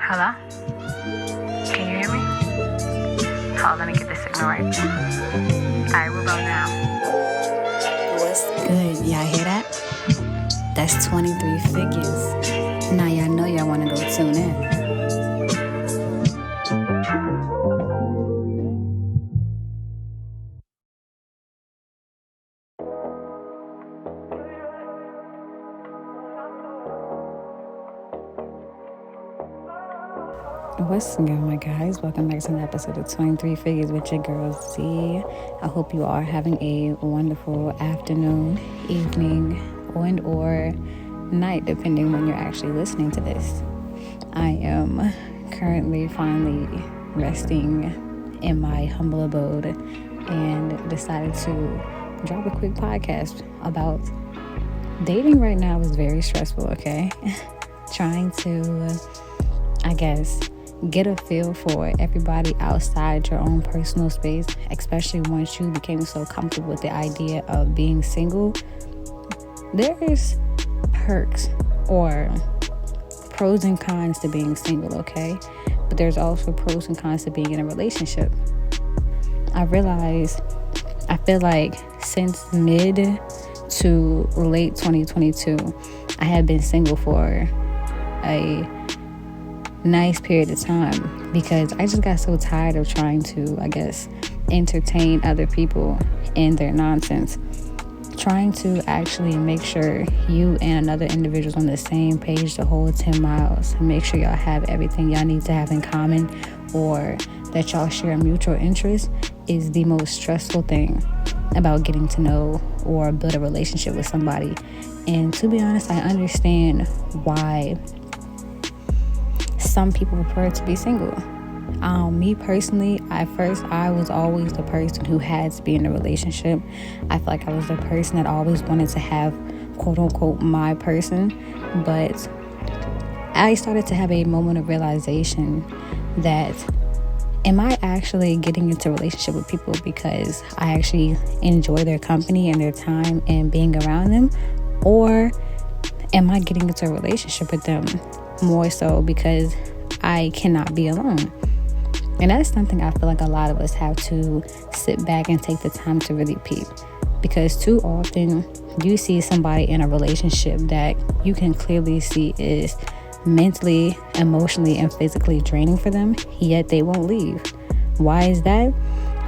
Hello? Can you hear me? Hold on, let me get the signal right. Alright, we'll go now. What's good? Y'all hear that? That's 23 figures. Now y'all know y'all want to go tune in. What's good, my guys? Welcome back to an episode of 23 Figures with your girl Z. I hope you are having a wonderful afternoon, evening, or night, depending when you're actually listening to this. I am currently finally resting in my humble abode and decided to drop a quick podcast about dating right now is very stressful, okay? Trying to, get a feel for everybody outside your own personal space, especially once you became so comfortable with the idea of being single. There's perks or pros and cons to being single, okay? But there's also pros and cons to being in a relationship. I feel like since mid to late 2022, I have been single for a nice period of time because I just got so tired of trying to, entertain other people and their nonsense. Trying to actually make sure you and another individual's on the same page the whole 10 miles. Make sure y'all have everything y'all need to have in common or that y'all share a mutual interest is the most stressful thing about getting to know or build a relationship with somebody. And to be honest, I understand why some people prefer to be single. Me personally, at first I was always the person who had to be in a relationship. I feel like I was the person that always wanted to have quote unquote my person, but I started to have a moment of realization that am I actually getting into a relationship with people because I actually enjoy their company and their time and being around them, or am I getting into a relationship with them more so because I cannot be alone? And that's something I feel like a lot of us have to sit back and take the time to really peep, because too often you see somebody in a relationship that you can clearly see is mentally, emotionally, and physically draining for them, yet they won't leave. Why is that?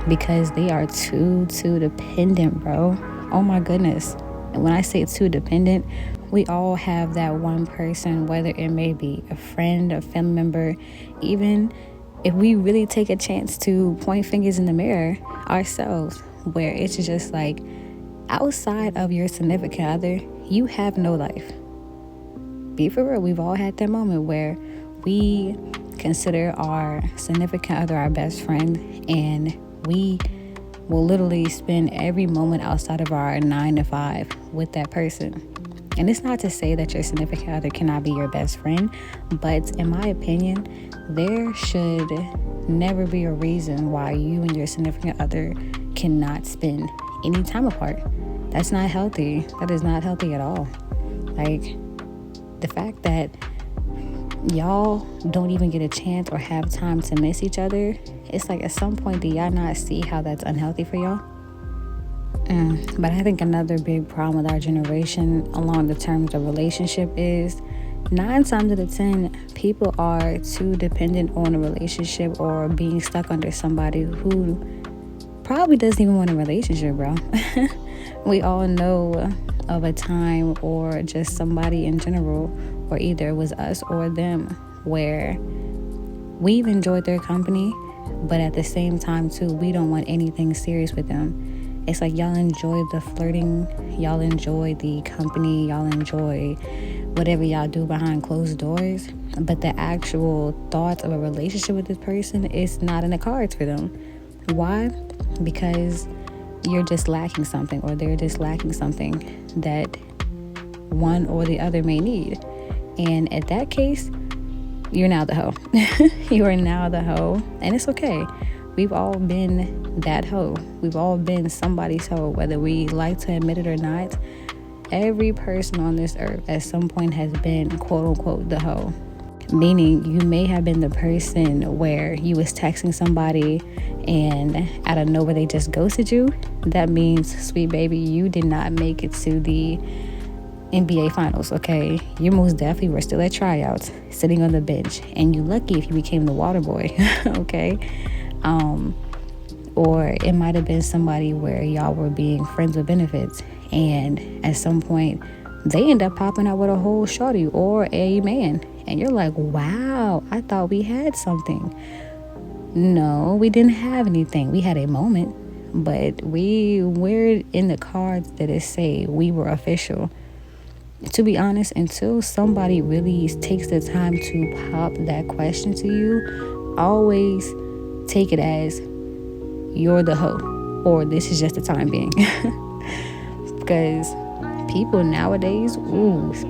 Because they are too dependent, bro. Oh my goodness. And when I say too dependent, we all have that one person, whether it may be a friend, a family member, even if we really take a chance to point fingers in the mirror ourselves, where it's just like outside of your significant other, you have no life. Be for real, we've all had that moment where we consider our significant other our best friend, and we will literally spend every moment outside of our 9 to 5 with that person. And it's not to say that your significant other cannot be your best friend, but in my opinion, there should never be a reason why you and your significant other cannot spend any time apart. That's not healthy. That is not healthy at all. Like, the fact that y'all don't even get a chance or have time to miss each other, it's like at some point, do y'all not see how that's unhealthy for y'all? But I think another big problem with our generation along the terms of relationship is 9 times out of 10, people are too dependent on a relationship or being stuck under somebody who probably doesn't even want a relationship, bro. We all know of a time or just somebody in general, or either it was us or them, where we've enjoyed their company, but at the same time too, we don't want anything serious with them. It's like y'all enjoy the flirting, y'all enjoy the company, y'all enjoy whatever y'all do behind closed doors, but the actual thoughts of a relationship with this person is not in the cards for them. Why? Because you're just lacking something, or they're just lacking something that one or the other may need. And at that case, you're now the hoe. You are now the hoe, and it's okay. We've all been that hoe. We've all been somebody's hoe, whether we like to admit it or not. Every person on this earth at some point has been quote unquote the hoe. Meaning you may have been the person where you was texting somebody and out of nowhere they just ghosted you. That means, sweet baby, you did not make it to the NBA finals, okay? You most definitely were still at tryouts, sitting on the bench, and you lucky if you became the water boy, okay? Or it might have been somebody where y'all were being friends with benefits, and at some point they end up popping out with a whole shorty or a man, and you're like, wow, I thought we had something. No, we didn't have anything. We had a moment, but we're in the cards that it say we were official. To be honest, until somebody really takes the time to pop that question to you, always take it as you're the hoe, or this is just the time being. Because people nowadays,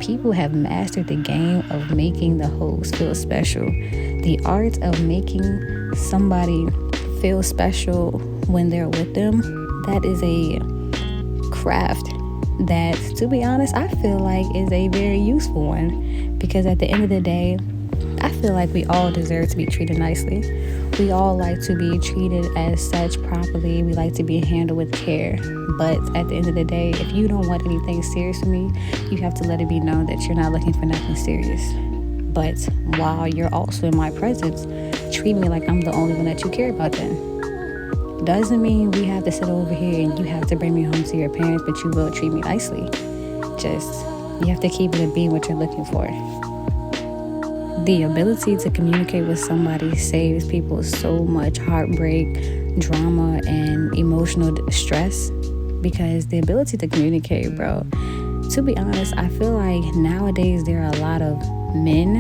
people have mastered the game of making the hoes feel special. The art of making somebody feel special when they're with them, that is a craft that, to be honest, I feel like is a very useful one. Because at the end of the day, I feel like we all deserve to be treated nicely. We all like to be treated as such properly. We like to be handled with care. But at the end of the day, if you don't want anything serious from me, you have to let it be known that you're not looking for nothing serious. But while you're also in my presence, treat me like I'm the only one that you care about then. Doesn't mean we have to sit over here and you have to bring me home to your parents, but you will treat me nicely. Just, you have to keep it and be what you're looking for. The ability to communicate with somebody saves people so much heartbreak, drama, and emotional stress. Because the ability to communicate, bro, to be honest, I feel like nowadays there are a lot of men,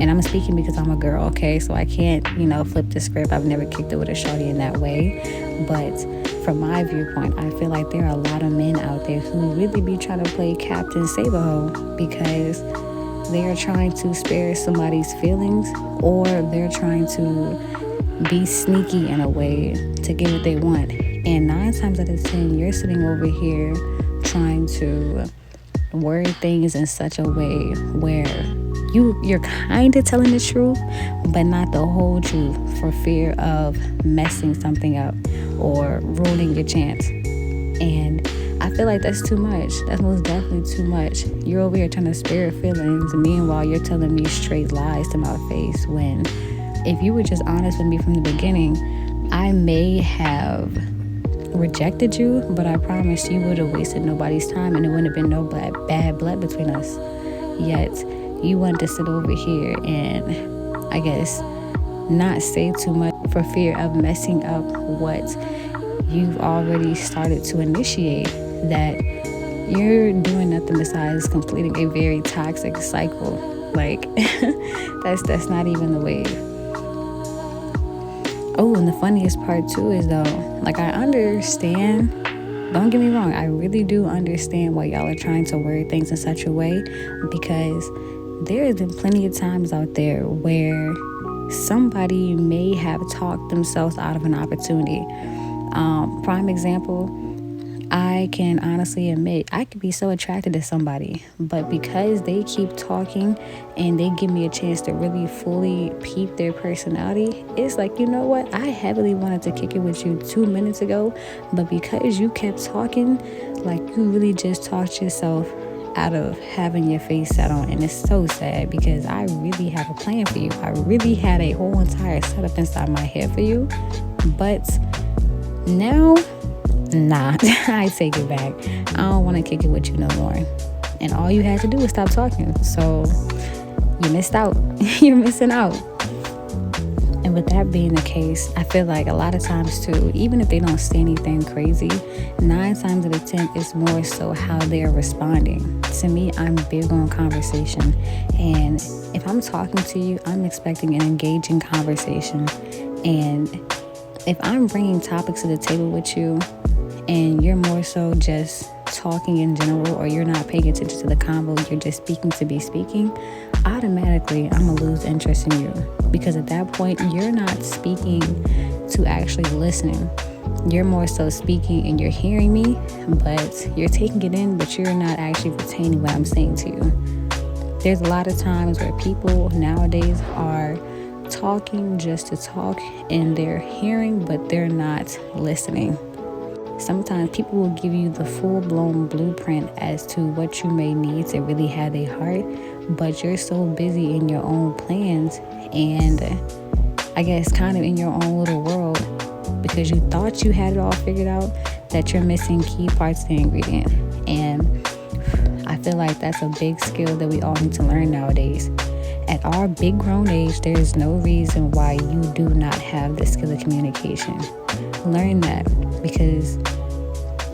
and I'm speaking because I'm a girl, okay? So I can't, flip the script. I've never kicked it with a shorty in that way. But from my viewpoint, I feel like there are a lot of men out there who really be trying to play Captain Save-A-Ho because they are trying to spare somebody's feelings, or they're trying to be sneaky in a way to get what they want. And 9 times out of 10, you're sitting over here trying to word things in such a way where you're kind of telling the truth, but not the whole truth, for fear of messing something up or ruining your chance. And I feel like that's too much. That's most definitely too much. You're over here trying to spare feelings, meanwhile you're telling me straight lies to my face, when if you were just honest with me from the beginning, I may have rejected you, but I promise you would have wasted nobody's time and it wouldn't have been no bad blood between us. Yet you wanted to sit over here and, I guess, not say too much for fear of messing up what you've already started to initiate, that you're doing nothing besides completing a very toxic cycle. Like, that's not even the wave. Oh, and the funniest part too is though, like, I understand, don't get me wrong, I really do understand why y'all are trying to word things in such a way, because there has been plenty of times out there where somebody may have talked themselves out of an opportunity. Prime example, I can honestly admit I could be so attracted to somebody, but because they keep talking and they give me a chance to really fully peep their personality, it's like, you know what, I heavily wanted to kick it with you 2 minutes ago, but because you kept talking, like, you really just talked yourself out of having your face set on. And it's so sad because I really have a plan for you. I really had a whole entire setup inside my head for you, but now, nah, I take it back. I don't want to kick it with you no more. And all you had to do was stop talking. So you missed out. You're missing out. And with that being the case, I feel like a lot of times too, even if they don't say anything crazy, 9 times out of 10, it's more so how they're responding. To me, I'm big on conversation. And if I'm talking to you, I'm expecting an engaging conversation. And if I'm bringing topics to the table with you and you're more so just talking in general, or you're not paying attention to the convo, you're just speaking to be speaking, automatically I'm gonna lose interest in you, because at that point you're not speaking to actually listening. You're more so speaking and you're hearing me, but you're taking it in, but you're not actually retaining what I'm saying to you. There's a lot of times where people nowadays are talking just to talk, and they're hearing but they're not listening. Sometimes people will give you the full-blown blueprint as to what you may need to really have a heart, but you're so busy in your own plans and I guess kind of in your own little world because you thought you had it all figured out that you're missing key parts of the ingredient. And I feel like that's a big skill that we all need to learn nowadays. At our big grown age, there is no reason why you do not have the skill of communication. Learn that, because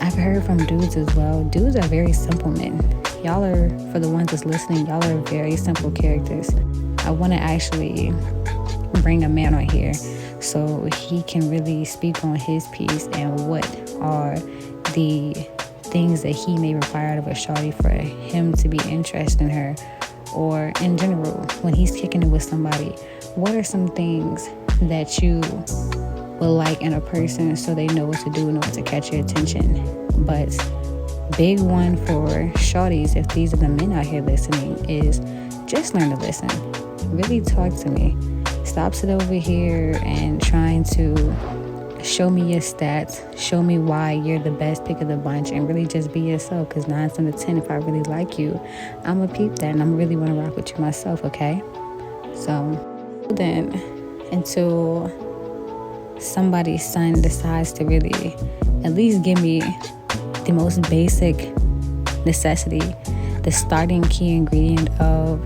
I've heard from dudes as well. Dudes are very simple men. Y'all are, for the ones that's listening, y'all are very simple characters. I want to actually bring a man on here so he can really speak on his piece and what are the things that he may require out of a shawty for him to be interested in her, or in general when he's kicking it with somebody. What are some things that you will like in a person so they know what to do in order to catch your attention? But big one for shawties, if these are the men out here listening, is just learn to listen. Really talk to me. Stop sitting over here and trying to show me your stats, show me why you're the best pick of the bunch, and really just be yourself, because 9 out of 10, if I really like you, I'm gonna peep that and I'm really want to rock with you myself, okay? So then, until somebody's son decides to really at least give me the most basic necessity, the starting key ingredient of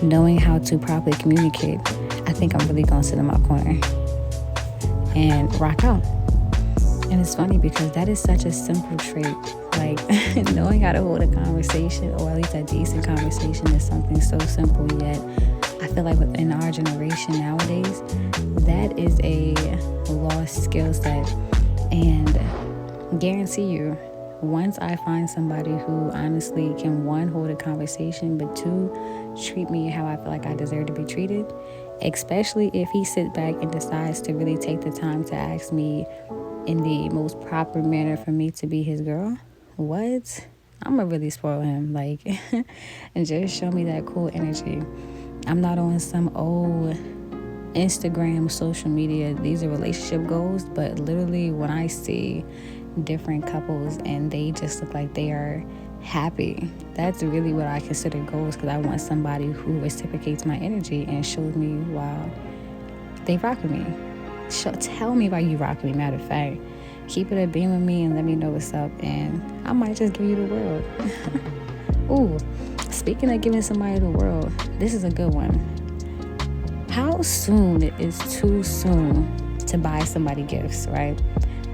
knowing how to properly communicate, I think I'm really gonna sit in my corner and rock out. And it's funny because that is such a simple trait. Like knowing how to hold a conversation, or at least a decent conversation, is something so simple, yet I feel like within our generation nowadays, that is a lost skill set. And guarantee you, once I find somebody who honestly can, 1, hold a conversation, but 2, treat me how I feel like I deserve to be treated, especially if he sits back and decides to really take the time to ask me in the most proper manner for me to be his girl, what? I'm gonna really spoil him, like, and just show me that cool energy. I'm not on some old Instagram, social media, these are relationship goals, but literally when I see different couples and they just look like they are happy, that's really what I consider goals, because I want somebody who reciprocates my energy and shows me why they rock with me. Tell me why you rock with me. Matter of fact, keep it a beam with me and let me know what's up, and I might just give you the world. Ooh, speaking of giving somebody the world, this is a good one. How soon is too soon to buy somebody gifts, right?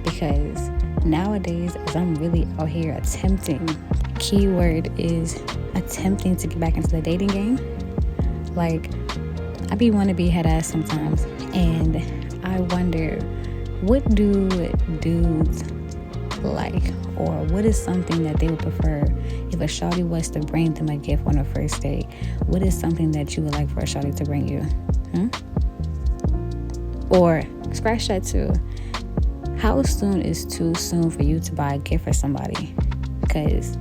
Because nowadays, as I'm really out here attempting, keyword is attempting to get back into the dating game. Like, I be wanting to be head ass sometimes, and I wonder, what do dudes like, or what is something that they would prefer if a shawty was to bring them a gift on a first date? What is something that you would like for a shawty to bring you? Or scratch that too. How soon is too soon for you to buy a gift for somebody? Because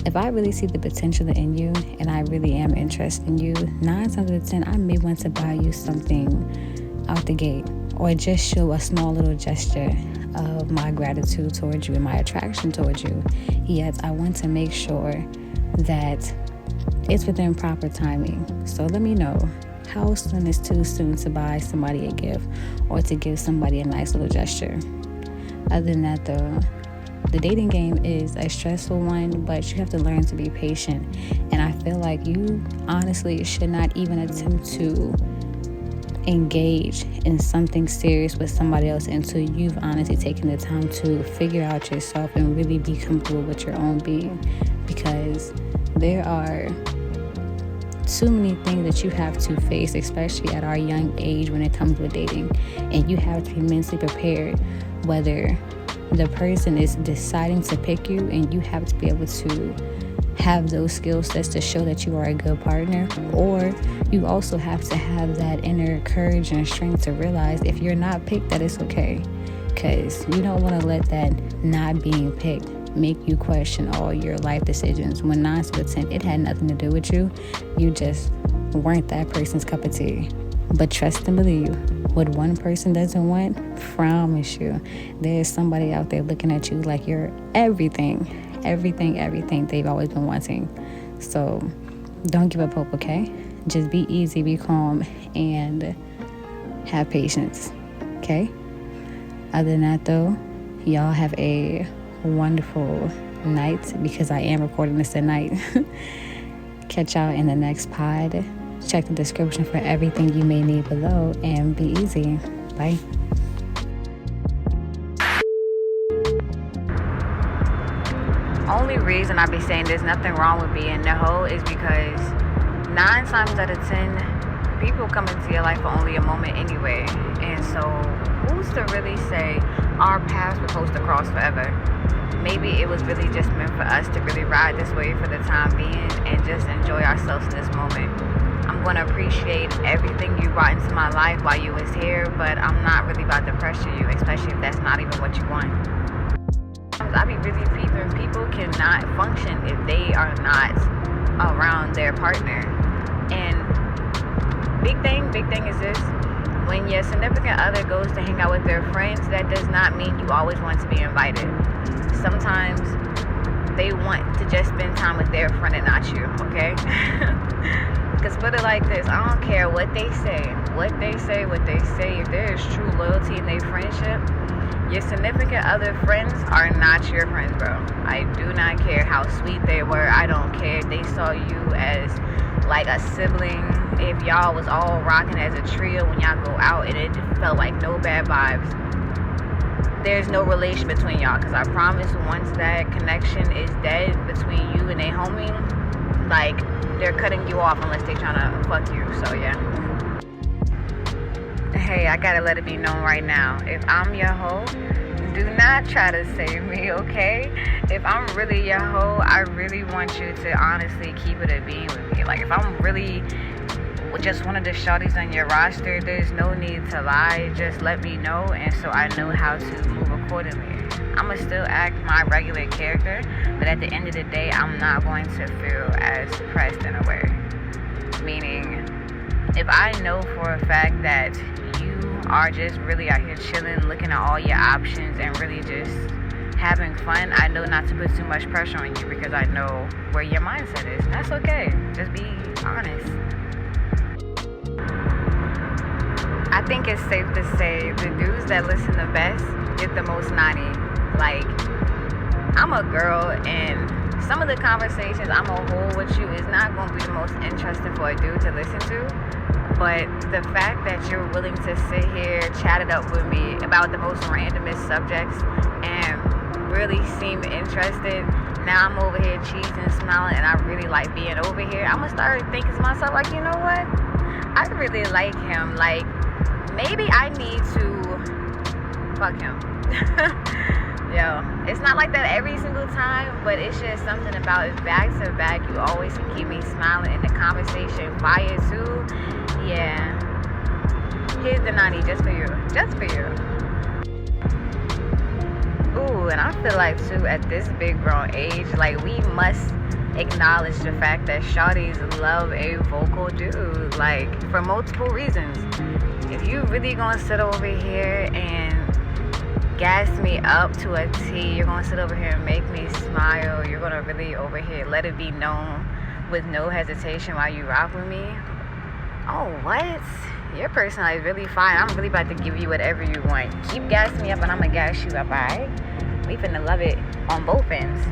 if I really see the potential in you and I really am interested in you, 9 times out of 10, I may want to buy you something out the gate, or just show a small little gesture of my gratitude towards you and my attraction towards you. Yet I want to make sure that it's within proper timing. So let me know, how soon is too soon to buy somebody a gift or to give somebody a nice little gesture? Other than that, though, the dating game is a stressful one, but you have to learn to be patient. And I feel like you honestly should not even attempt to engage in something serious with somebody else until you've honestly taken the time to figure out yourself and really be comfortable with your own being. Because there are too many things that you have to face, especially at our young age when it comes with dating, and you have to be mentally prepared, whether the person is deciding to pick you, and you have to be able to have those skill sets to show that you are a good partner, or you also have to have that inner courage and strength to realize if you're not picked, that it's okay, because you don't want to let that not being picked make you question all your life decisions when 9 to 10 it had nothing to do with you. You just weren't that person's cup of tea. But trust and believe, what one person doesn't want, promise you, there's somebody out there looking at you like you're everything they've always been wanting. So don't give up hope, okay? Just be easy, be calm, and have patience, okay? Other than that, though, y'all have a wonderful night, because I am recording this at night. Catch y'all in the next pod. Check the description for everything you may need below, and be easy. Bye. Only reason I be saying there's nothing wrong with being the hoe is because 9 times out of 10, people come into your life for only a moment anyway. And so who's to really say our paths were supposed to cross forever? Maybe it was really just meant for us to really ride this way for the time being and just enjoy ourselves in this moment. I'm going to appreciate everything you brought into my life while you was here, but I'm not really about to pressure you, especially if that's not even what you want. I be really peeping. People cannot function if they are not around their partner. And big thing is this: when your significant other goes to hang out with their friends, that does not mean you always want to be invited. Sometimes they want to just spend time with their friend and not you, okay? Because put it like this, I don't care what they say. If there is true loyalty in their friendship, your significant other friends are not your friends, bro. I do not care how sweet they were. I don't care if they saw you as like a sibling. If y'all was all rocking as a trio when y'all go out and it felt like no bad vibes, there's no relation between y'all. Because I promise, once that connection is dead between you and a homie, like, they're cutting you off unless they trying to fuck you. So yeah. Hey, I gotta let it be known right now, if I'm your hoe, do not try to save me, okay? If I'm really your hoe, I really want you to honestly keep it a being with me. Like, if I'm really just one of the shawties on your roster, there's no need to lie. Just let me know, and so I know how to move accordingly. I'ma still act my regular character, but at the end of the day, I'm not going to feel as pressed in a way. Meaning, if I know for a fact that you are just really out here chilling, looking at all your options and really just having fun, I know not to put too much pressure on you, because I know where your mindset is. And that's okay. Just be honest. I think it's safe to say the dudes that listen the best get the most naughty. Like, I'm a girl, and some of the conversations I'm gonna hold with you is not gonna be the most interesting for a dude to listen to. But the fact that you're willing to sit here, chat it up with me about the most randomest subjects and really seem interested, now I'm over here cheesing, smiling, and I really like being over here. I'm gonna start thinking to myself, like, you know what? I really like him. Like, maybe I need to fuck him. Yo, it's not like that every single time, but it's just something about it. Back to back, you always can keep me smiling, and the conversation fire too. Yeah, here's the 90 just for you, Ooh, and I feel like too, at this big grown age, like, we must acknowledge the fact that shawties love a vocal dude, like, for multiple reasons. If you really gonna sit over here and gas me up to a T, you're gonna sit over here and make me smile, you're gonna really over here let it be known with no hesitation while you rock with me, oh, what? Your personality is really fine. I'm really about to give you whatever you want. Keep gassing me up and I'm gonna gas you up, alright? We finna love it on both ends.